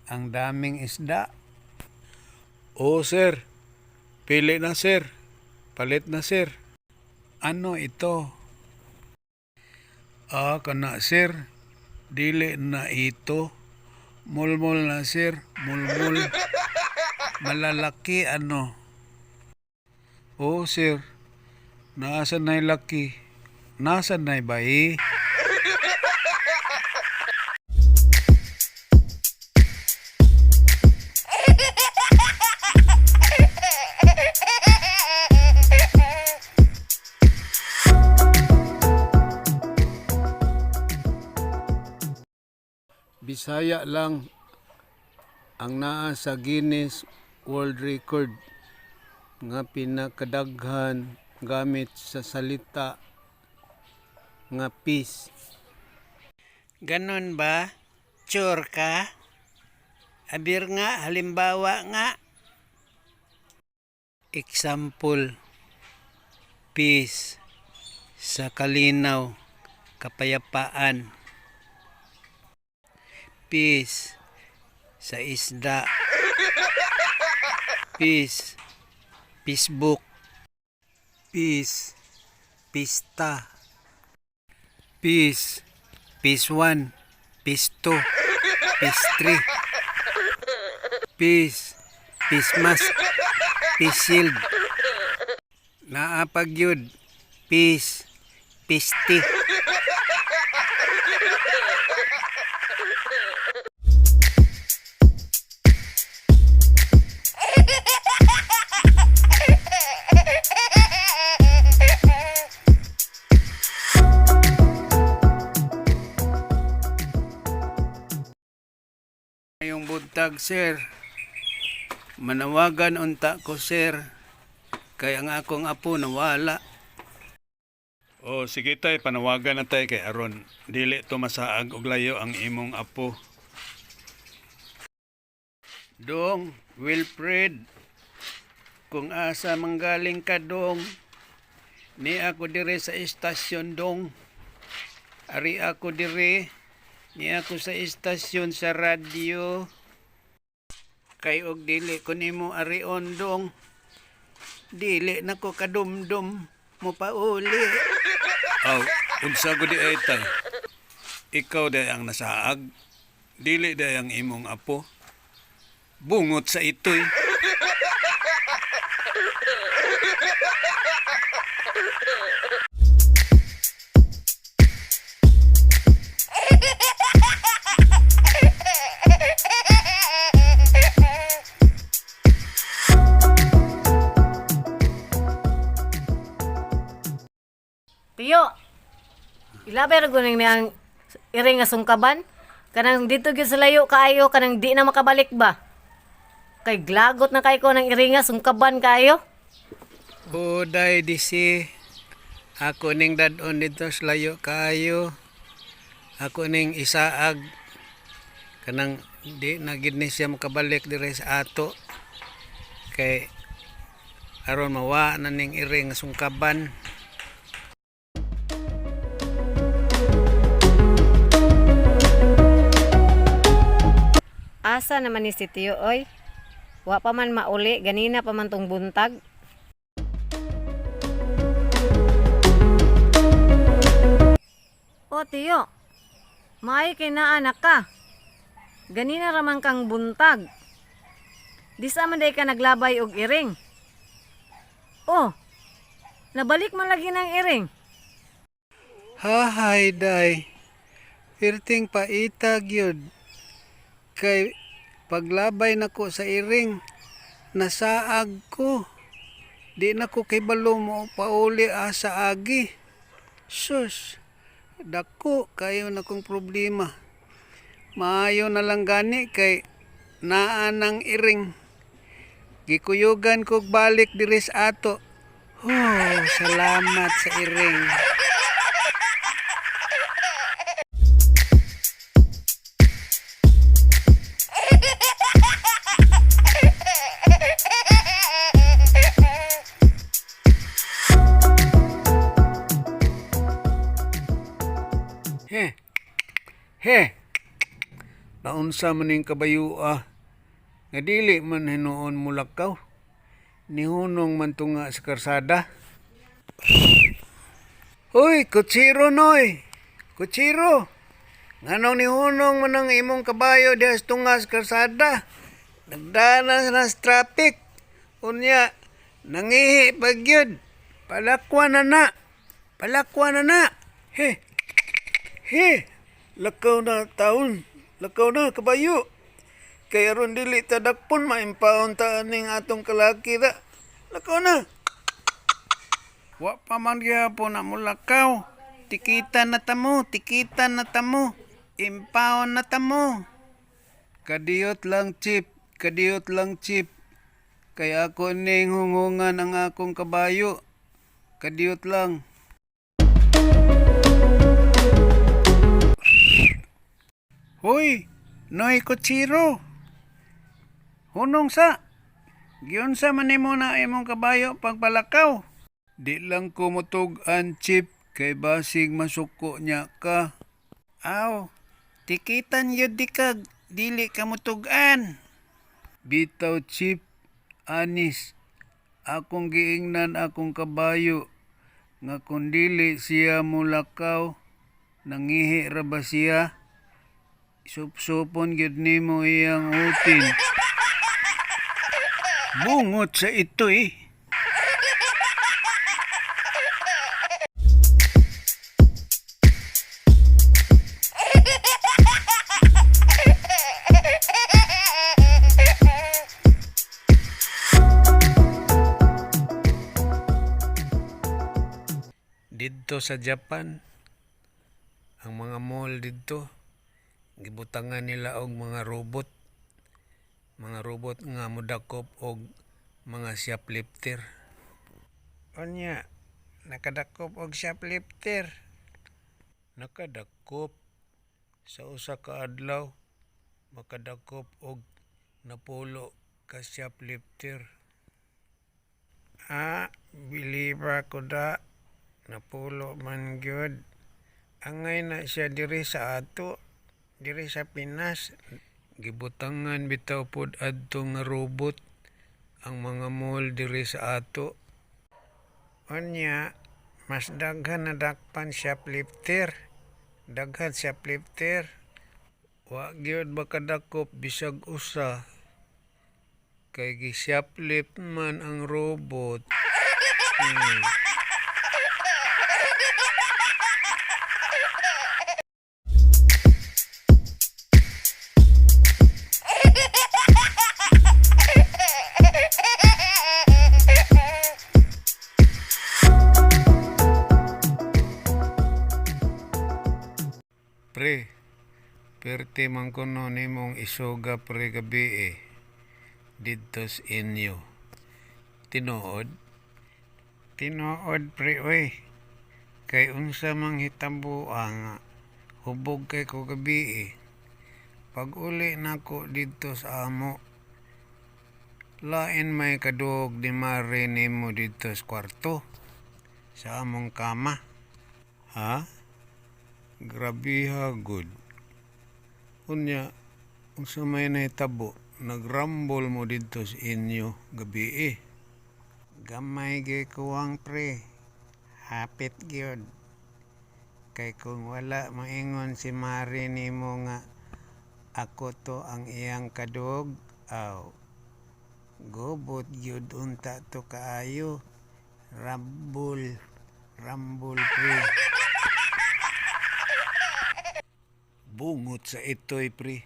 Ang daming isda. Oh, sir. Pili na, sir. Palit na, sir. Ano ito? Kana, sir. Dili na ito. Mulmul na, sir. Mulmul. Malalaki, ano? Oh, sir. Naasan na'y laki? Nasaan na'y bayi? Bisaya lang ang naa sa Guinness World Record nga pinakadaghan gamit sa salita nga peace. Ganon ba? Sure ka? Abir nga, halimbawa nga. Example, peace sa kalinaw, kapayapaan. Peace sa isda. Peace, Facebook. Peace, pista. Peace, Peace 1, Peace 2, Peace 3. Peace, Peace Mask, Peace Shield. Naapag yun. Peace, Peace Tea. Ngayong buntag, sir. Manawagan unta ko, sir. Kaya ang akong apo nawala. Oh, sige tay, panawagan na tay kay aron dili to masaag og layo ang imong apo. Dong, Wilfred. Kung asa manggaling ka, dong. Ni ako dire sa istasyon, dong. Ari ako dire. Ni ako sa istasyon sa radyo. Kay og dili ko nimo ari ondong. Dili nako kadumdum mo pauli. Aw, unsa gud ay tay? Ikaw day ang nasaag. Dili day ang imong apo. Bungot sa itoy. Tiyo, ilabi ra guning niyang iring nga sungkaban. Kanang dito gyud sa layo kaayo, kanang di na makabalik ba? Kay glagot na kay ko ng iring nga sungkaban kaayo. Buday disi. Ako ning dadon dito sa layo kayo. Ako ning isaag. Kanang di na gid ni siya makabalik dire sa ato. Kay aron mawa na ning iring nga sungkaban. Asa naman ni si Tiyo, oy? Wa pa man mauli, ganina pa man tong buntag. O Tiyo, may kay na anak ka. Ganina raman kang buntag. Di sa man day ka naglabay og iring. Oh, nabalik man lagi ng iring. Hahay day. Pirting paitag yun. Kay paglabay nako sa iring, nasaag ko. Di nako kay balo mo pauli asa agi. Sus, dako kayo na kong problema. Maayo na lang gani kay naa ng iring. Gikuyugan ko balik diri sa ato. Oh, salamat sa iring. He. Naunsa maning kabayo nga dili man hinuon mulakaw. Nihunong man tunga sa karsada. Hoy, kutsiro noy. Kutsiro. Nganong nihunong man ang imong kabayo diha sa tunga sa karsada. Nagdana na sa traffic. Unya, nangihi pagyud. Palakwan na. Palakwan na. He. He. Lakaw na taon. Lakaw na kabayo. Kaya ron dili tadakpon maimpaon ta ning atong kalaki da. Lakaw na. Wa pa man gyapon na mulakaw. Tikitan na tamo, tikitan na tamo. Impaon na tamo. Kadiyot lang chip, kadiyot lang chip. Kaya ako ning hungungan ang akong kabayo. Kadiyot lang. Hoy, noy kutsiro. Hunong sa. Giyon sa manimo na imong kabayo pagpalakaw. Di lang ko mutug-an chip kay basig masuko niya ka. Aw, tikitan yun di kag dili ka mutug-an. Bitaw chip, anis. Akong giingnan akong kabayo nga kung dili siya mulakaw, nangihi ra ba siya? Supsupon gyud nimo iyang utin. Bungot sa ito eh. Dito sa Japan, ang mga mall dito, gibutangan nila og mga robot. Mga robot nga modakop og mga shoplifter. Unya, nakadakop og shoplifter. Nakadakop sa usa ka adlaw, makadakop og napulo ka shoplifter. Biliba ko da. Napulo man gyud. Angay na siya diri sa ato, diri sa Pinas. Gibutangan bitaw pod adto nga robot ang mga mall diri sa ato. Unya, mas daghan na dakpan shoplifter. Daghan shoplifter. Wa gyud makadakop bisag usa. Kay gi-shoplift man ang robot. Pre, perte man kuno nimong isoga pre gabi dito sa inyo. Tinuod? Tinuod pre oy. Kay unsa mang hitabo nga hubog kay ko gabi Pag uli nako dito sa amo, lain may kadug di mare nimo dito sa kwarto sa among kama. Ha? Grabe hagod. Unya, unsa may nahitabo, nagrambol mo dito sa inyo gabi Gamay gyud kuwang pre. Hapit gyud. Kay kung wala maingon si Mari nimo nga ako to ang iyang kadug, gubot gyud unta to kaayo. Rambol pre. Bungot sa itoy pre.